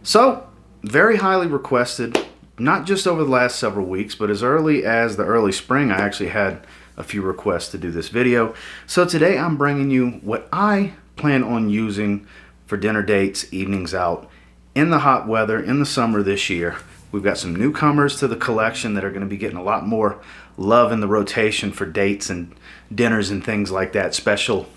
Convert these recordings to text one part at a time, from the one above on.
So, very highly requested, not just over the last several weeks, but as early as the early spring, I actually had a few requests to do this video. So today I'm bringing you what I plan on using for dinner dates, evenings out, in the hot weather, in the summer this year. We've got some newcomers to the collection that are going to be getting a lot more love in the rotation for dates and dinners and things like that, special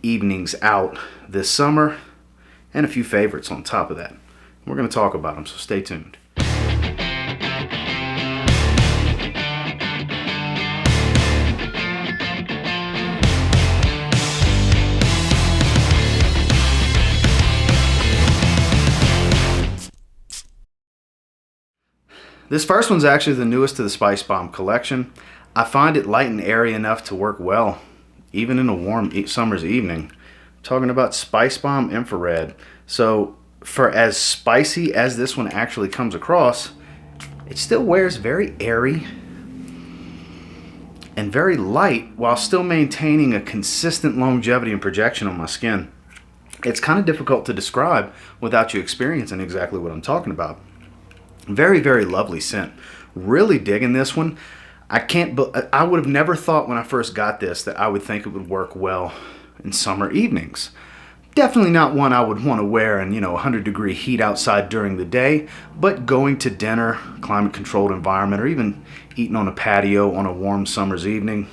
evenings out this summer, and a few favorites on top of that. We're going to talk about them, so stay tuned. This first one's actually the newest to the SPICEBOMB collection. I find it light and airy enough to work well, even in a warm summer's evening. I'm talking about SPICEBOMB Infrared. So for as spicy as this one actually comes across, it still wears very airy and very light while still maintaining a consistent longevity and projection on my skin. It's kind of difficult to describe without you experiencing exactly what I'm talking about. Very, very lovely scent. Really digging this one. I would have never thought when I first got this that I would think it would work well in summer evenings. Definitely not one I would want to wear in, 100-degree heat outside during the day, but going to dinner, climate-controlled environment, or even eating on a patio on a warm summer's evening,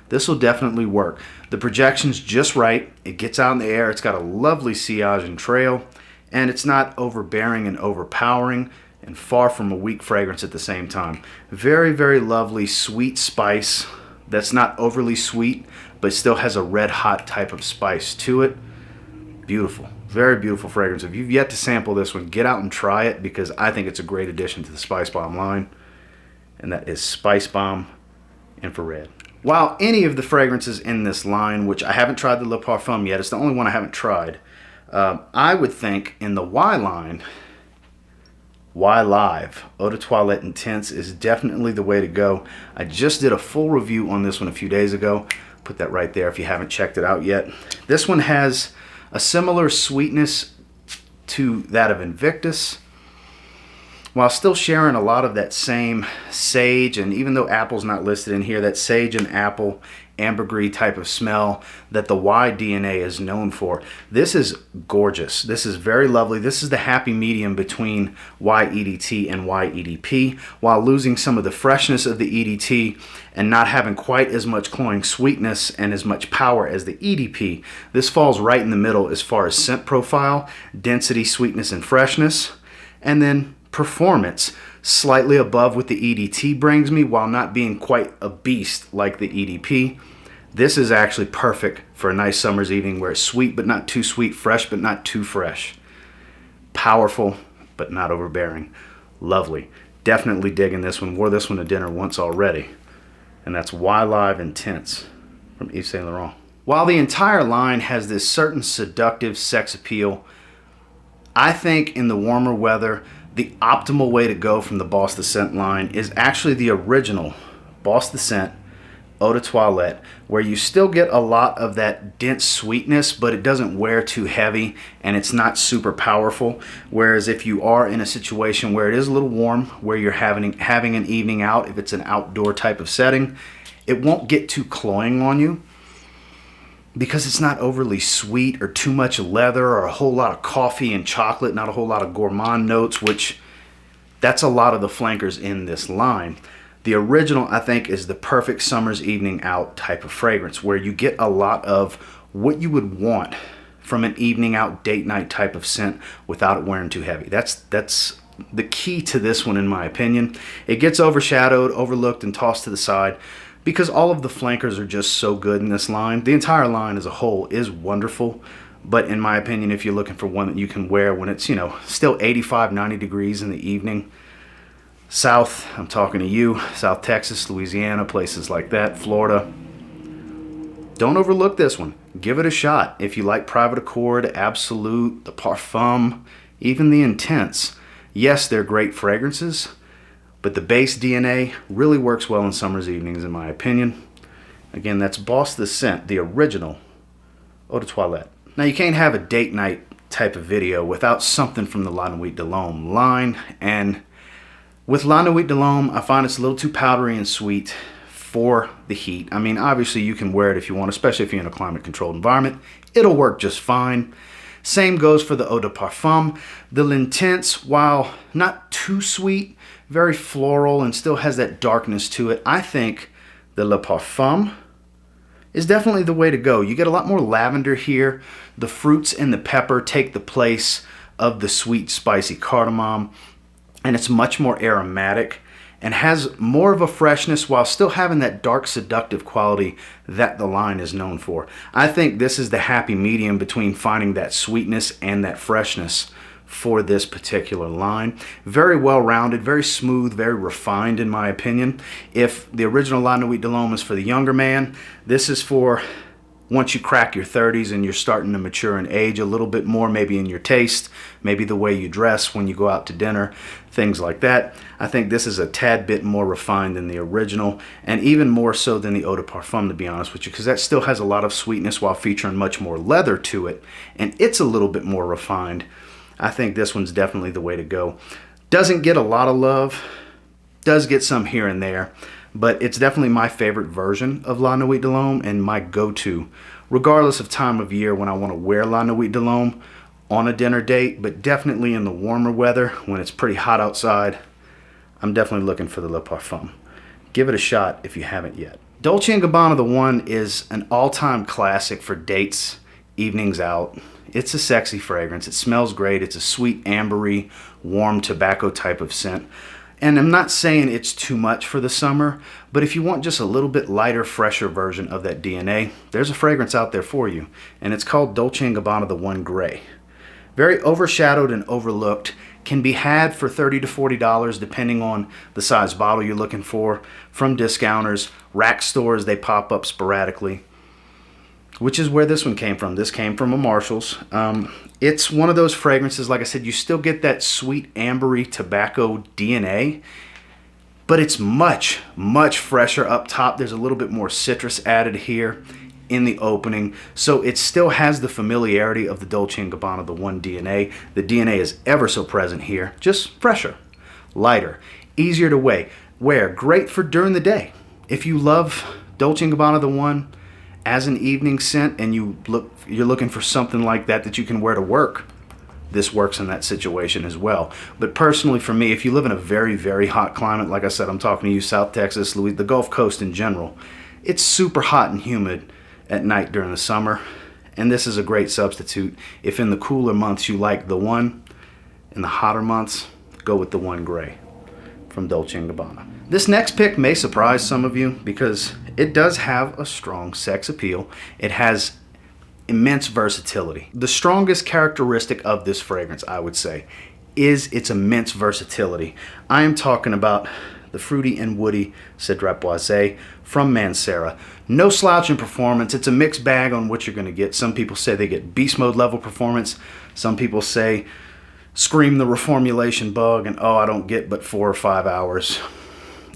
this will definitely work. The projection's just right. It gets out in the air. It's got a lovely sillage and trail, and it's not overbearing and overpowering, and far from a weak fragrance at the same time. Very, very lovely sweet spice that's not overly sweet, but still has a red hot type of spice to it. Beautiful, very beautiful fragrance. If you've yet to sample this one, get out and try it, because I think it's a great addition to the SPICEBOMB line, and that is SPICEBOMB Infrared. While any of the fragrances in this line, which I haven't tried the Le Parfum yet, it's the only one I haven't tried, I would think in the Y line, Y Live Eau de Toilette Intense is definitely the way to go. I just did a full review on this one a few days ago. Put that right there if you haven't checked it out yet. This one has a similar sweetness to that of Invictus, while still sharing a lot of that same sage, and even though apple's not listed in here, that sage and apple ambergris type of smell that the Y DNA is known for. This is gorgeous. This is very lovely. This is the happy medium between Y EDT and Y EDP, while losing some of the freshness of the EDT and not having quite as much cloying sweetness and as much power as the EDP. This falls right in the middle as far as scent profile, density, sweetness, and freshness, and then performance, slightly above what the EDT brings me while not being quite a beast like the EDP. This is actually perfect for a nice summer's evening where it's sweet but not too sweet, fresh but not too fresh. Powerful but not overbearing. Lovely. Definitely digging this one. Wore this one to dinner once already. And that's Y Live Intense from Yves Saint Laurent. While the entire line has this certain seductive sex appeal, I think in the warmer weather, the optimal way to go from the Boss the Scent line is actually the original Boss the Scent Eau de Toilette, where you still get a lot of that dense sweetness, but it doesn't wear too heavy and it's not super powerful. Whereas if you are in a situation where it is a little warm, where you're having an evening out, if it's an outdoor type of setting, it won't get too cloying on you, because it's not overly sweet or too much leather or a whole lot of coffee and chocolate, not a whole lot of gourmand notes, which that's a lot of the flankers in this line. The original, I think, is the perfect summer's evening out type of fragrance, where you get a lot of what you would want from an evening out date night type of scent without it wearing too heavy. That's the key to this one, in my opinion. It gets overshadowed, overlooked, and tossed to the side, because all of the flankers are just so good in this line. The entire line as a whole is wonderful, but in my opinion, if you're looking for one that you can wear when it's, still 85, 90 degrees in the evening, South, I'm talking to you, South Texas, Louisiana, places like that, Florida, don't overlook this one. Give it a shot. If you like Private Accord, Absolute, the Parfum, even the Intense, yes, they're great fragrances, but the base DNA really works well in summer's evenings, in my opinion. Again, that's Boss the Scent, the original Eau de Toilette. Now, you can't have a date night type of video without something from the La Nuit de l'Homme line. And with La Nuit de l'Homme, I find it's a little too powdery and sweet for the heat. I mean, obviously you can wear it if you want, especially if you're in a climate controlled environment. It'll work just fine. Same goes for the Eau de Parfum. The L'Intense, while not too sweet, very floral and still has that darkness to it, I think the Le Parfum is definitely the way to go. You get a lot more lavender here. The fruits and the pepper take the place of the sweet, spicy cardamom, and it's much more aromatic and has more of a freshness while still having that dark, seductive quality that the line is known for. I think this is the happy medium between finding that sweetness and that freshness for this particular line. Very well-rounded, very smooth, very refined in my opinion. If the original La Nuit de l'Homme is for the younger man, this is for once you crack your 30s and you're starting to mature in age a little bit more, maybe in your taste, maybe the way you dress when you go out to dinner, things like that. I think this is a tad bit more refined than the original, and even more so than the Eau de Parfum, to be honest with you, because that still has a lot of sweetness while featuring much more leather to it, and it's a little bit more refined. I think this one's definitely the way to go. Doesn't get a lot of love, does get some here and there, but it's definitely my favorite version of La Nuit de l'Homme and my go-to, regardless of time of year when I want to wear La Nuit de l'Homme on a dinner date, but definitely in the warmer weather when it's pretty hot outside. I'm definitely looking for the Le Parfum. Give it a shot if you haven't yet. Dolce & Gabbana The One is an all-time classic for dates, evenings out. It's a sexy fragrance. It smells great. It's a sweet, ambery, warm tobacco type of scent. And I'm not saying it's too much for the summer, but if you want just a little bit lighter, fresher version of that DNA, there's a fragrance out there for you. And it's called Dolce & Gabbana The One Gray. Very overshadowed and overlooked. Can be had for $30 to $40 depending on the size bottle you're looking for. From discounters, rack stores, they pop up sporadically. Which is where this one came from. This came from a Marshall's. It's one of those fragrances, like I said, you still get that sweet ambery tobacco DNA, but it's much, much fresher up top. There's a little bit more citrus added here in the opening, so it still has the familiarity of the Dolce & Gabbana The One DNA. The DNA is ever so present here, just fresher, lighter, easier to wear, great for during the day. If you love Dolce & Gabbana The One as an evening scent and you're looking for something like that you can wear to work, this works in that situation as well. But personally for me, if you live in a very, very hot climate, like I said, I'm talking to you South Texas, the Gulf Coast in general, it's super hot and humid at night during the summer, and this is a great substitute. If in the cooler months you like The One, in the hotter months, go with The One Gray from Dolce & Gabbana. This next pick may surprise some of you because it does have a strong sex appeal. It has immense versatility. The strongest characteristic of this fragrance, I would say, is its immense versatility. I am talking about the fruity and woody CEDRAT BOISE from MANCERA. No slouch in performance. It's a mixed bag on what you're going to get. Some people say they get beast mode level performance. Some people say scream the reformulation bug and oh, I don't get but 4 or 5 hours.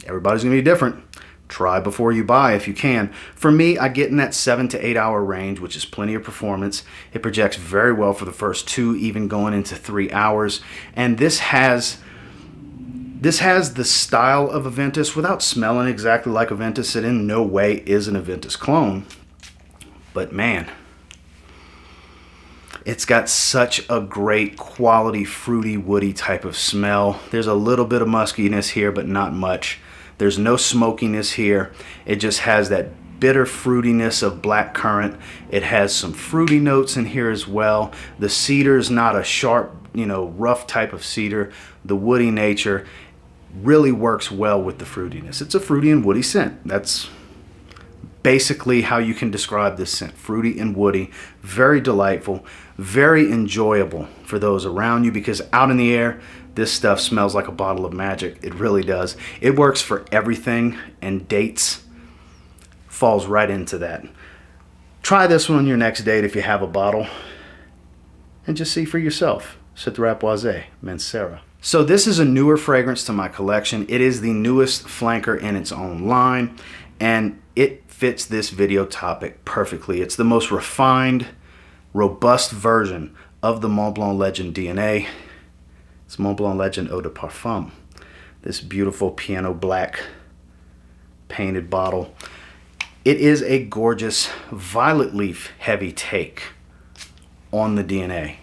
Everybody's going to be different. Try before you buy if you can. For me, I get in that 7 to 8 hour range, which is plenty of performance. It projects very well for the first 2, even going into 3 hours. And this has the style of a Ventus without smelling exactly like a Ventus. It in no way is an Ventus clone. But man, it's got such a great quality, fruity, woody type of smell. There's a little bit of muskiness here, but not much. There's no smokiness here. It just has that bitter fruitiness of black currant. It has some fruity notes in here as well. The cedar is not a sharp, rough type of cedar. The woody nature really works well with the fruitiness. It's a fruity and woody scent. That's basically how you can describe this scent. Fruity and woody, very delightful, very enjoyable for those around you, because out in the air, this stuff smells like a bottle of magic. It really does. It works for everything, and dates falls right into that. Try this one on your next date if you have a bottle, and just see for yourself. CEDRAT BOISE, MANCERA. So this is a newer fragrance to my collection. It is the newest flanker in its own line, and it fits this video topic perfectly. It's the most refined, robust version of the Mont Blanc Legend DNA. It's Mont Blanc Legend Eau de Parfum. This beautiful piano black painted bottle. It is a gorgeous violet leaf heavy take on the DNA,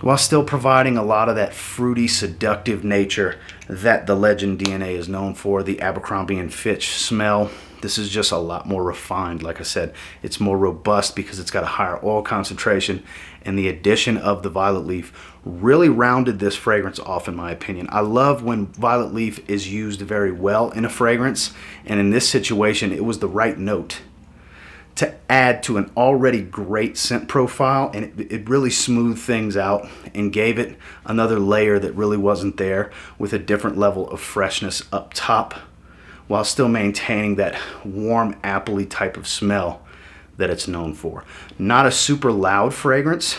while still providing a lot of that fruity, seductive nature that the Legend DNA is known for, the Abercrombie & Fitch smell. This is just a lot more refined. Like I said, it's more robust because it's got a higher oil concentration, and the addition of the violet leaf really rounded this fragrance off, in my opinion. I love when violet leaf is used very well in a fragrance, and in this situation, it was the right note to add to an already great scent profile, and it really smoothed things out and gave it another layer that really wasn't there, with a different level of freshness up top, while still maintaining that warm, appley type of smell that it's known for. Not a super loud fragrance,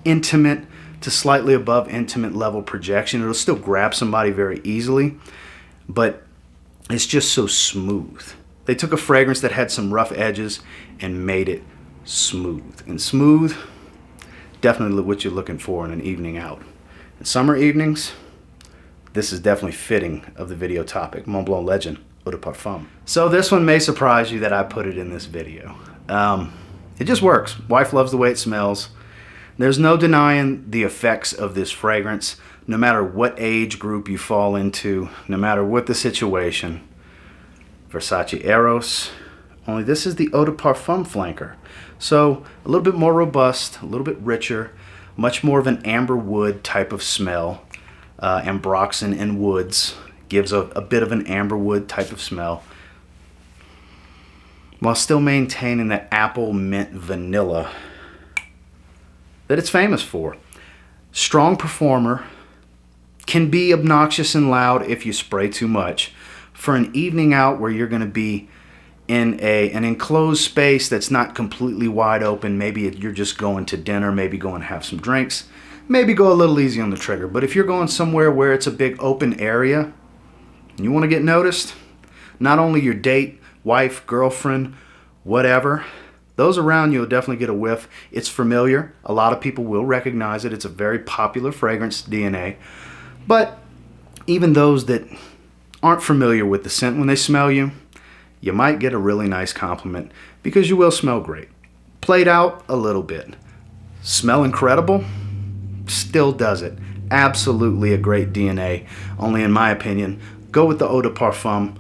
intimate to slightly above intimate level projection. It'll still grab somebody very easily, but it's just so smooth. They took a fragrance that had some rough edges and made it smooth. And smooth, definitely what you're looking for in an evening out. In summer evenings, this is definitely fitting of the video topic, Mont Blanc Legend Eau de Parfum. So this one may surprise you that I put it in this video. It just works. Wife loves the way it smells. There's no denying the effects of this fragrance, no matter what age group you fall into, no matter what the situation. Versace Eros, only this is the Eau de Parfum flanker. So a little bit more robust, a little bit richer, much more of an amber wood type of smell. Ambroxan and woods gives a bit of an amber wood type of smell, while still maintaining that apple, mint, vanilla that it's famous for. Strong performer, can be obnoxious and loud if you spray too much. For an evening out where you're going to be in an enclosed space that's not completely wide open, maybe you're just going to dinner, maybe go and have some drinks, maybe go a little easy on the trigger. But if you're going somewhere where it's a big open area and you want to get noticed, not only your date, wife, girlfriend, whatever, those around you will definitely get a whiff. It's familiar. A lot of people will recognize it. It's a very popular fragrance, DNA. But even those that aren't familiar with the scent, when they smell you, you might get a really nice compliment because you will smell great. Played out a little bit. Smell incredible? Still does it. Absolutely a great DNA. Only in my opinion, go with the Eau de Parfum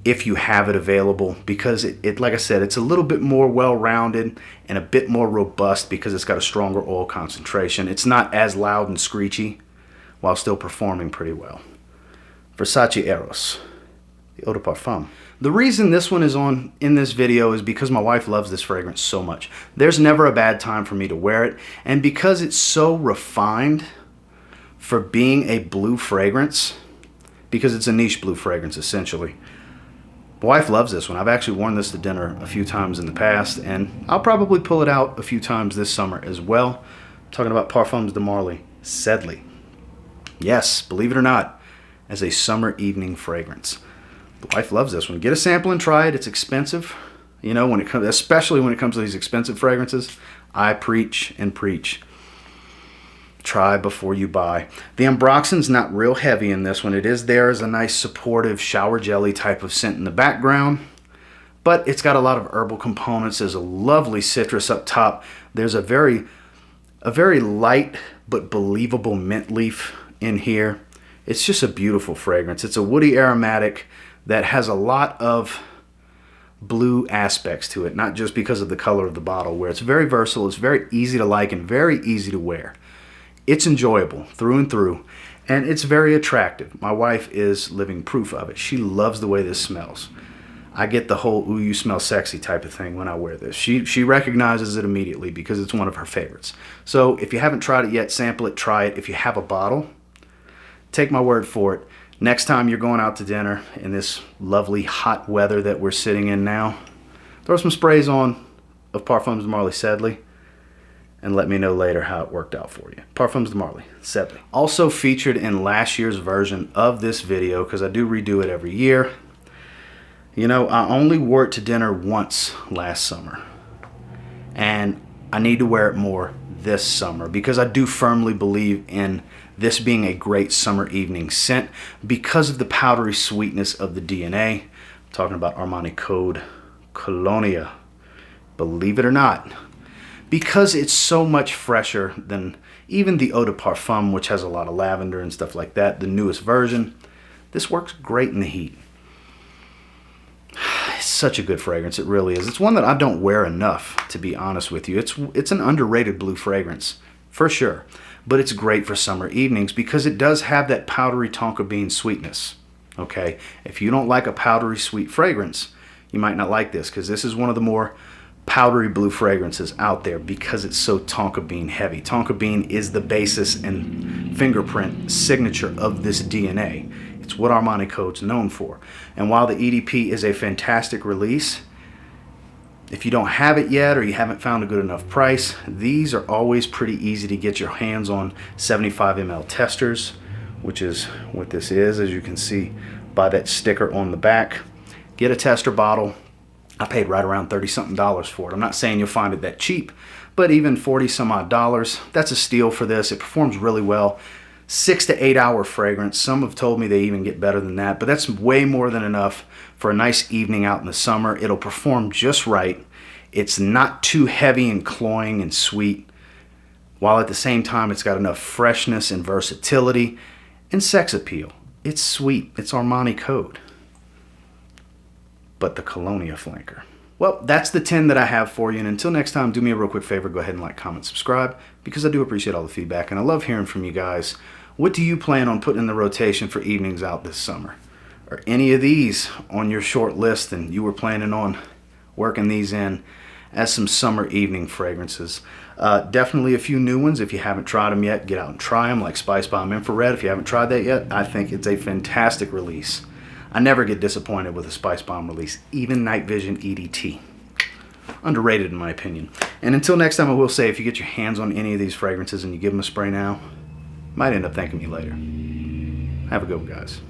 if you have it available, because it like I said, it's a little bit more well-rounded and a bit more robust because it's got a stronger oil concentration. It's not as loud and screechy while still performing pretty well. Versace Eros, the Eau de Parfum. The reason this one is on in this video is because my wife loves this fragrance so much. There's never a bad time for me to wear it, and because it's so refined for being a blue fragrance, because it's a niche blue fragrance essentially. My wife loves this one. I've actually worn this to dinner a few times in the past, and I'll probably pull it out a few times this summer as well. I'm talking about Parfums de Marly SEDLEY. Yes, believe it or not, as a summer evening fragrance. The wife loves this one. Get a sample and try it. It's expensive. You know, when it comes, especially when it comes to these expensive fragrances, I preach and preach. Try before you buy. The Ambroxan's not real heavy in this one. It is there as a nice supportive shower jelly type of scent in the background, but it's got a lot of herbal components. There's a lovely citrus up top. There's a very light but believable mint leaf in here. It's just a beautiful fragrance. It's a woody aromatic that has a lot of blue aspects to it, not just because of the color of the bottle, where it's very versatile, it's very easy to like and very easy to wear. It's enjoyable through and through, and it's very attractive. My wife is living proof of it. She loves the way this smells. I get the whole "ooh, you smell sexy" type of thing when I wear this. She recognizes it immediately because it's one of her favorites. So if you haven't tried it yet, sample it, try it. If you have a bottle, take my word for it. Next time you're going out to dinner in this lovely hot weather that we're sitting in now, throw some sprays on of Parfums de Marly SEDLEY and let me know later how it worked out for you. Parfums de Marly SEDLEY. Also featured in last year's version of this video, because I do redo it every year. You know, I only wore it to dinner once last summer, and I need to wear it more this summer, because I do firmly believe in this being a great summer evening scent because of the powdery sweetness of the DNA. I'm talking about Armani Code Colonia. Believe it or not, because it's so much fresher than even the Eau de Parfum, which has a lot of lavender and stuff like that, the newest version, this works great in the heat. It's such a good fragrance, it really is. It's one that I don't wear enough, to be honest with you. It's an underrated blue fragrance, for sure. But it's great for summer evenings because it does have that powdery tonka bean sweetness, okay? If you don't like a powdery sweet fragrance, you might not like this, because this is one of the more powdery blue fragrances out there because it's so tonka bean heavy. Tonka bean is the basis and fingerprint signature of this DNA. It's what Armani Code's known for. And while the EDP is a fantastic release, if you don't have it yet or you haven't found a good enough price, these are always pretty easy to get your hands on 75 ml testers, which is what this is, as you can see by that sticker on the back. Get a tester bottle. I paid right around $30-something for it. I'm not saying you'll find it that cheap, but even $40-some odd, that's a steal for this. It performs really well. 6 to 8 hour fragrance. Some have told me they even get better than that, but that's way more than enough for a nice evening out in the summer. It'll perform just right. It's not too heavy and cloying and sweet, while at the same time it's got enough freshness and versatility and sex appeal. It's sweet. It's Armani Code, but the Colonia flanker. Well, that's the 10 that I have for you. And until next time, do me a real quick favor. Go ahead and like, comment, subscribe, because I do appreciate all the feedback. And I love hearing from you guys. What do you plan on putting in the rotation for evenings out this summer? Are any of these on your short list and you were planning on working these in as some summer evening fragrances? Definitely a few new ones. If you haven't tried them yet, get out and try them, like SPICEBOMB Infrared. If you haven't tried that yet, I think it's a fantastic release. I never get disappointed with a SPICEBOMB release, even Night Vision EDT. Underrated in my opinion. And until next time, I will say, if you get your hands on any of these fragrances and you give them a spray now, you might end up thanking me later. Have a good one, guys.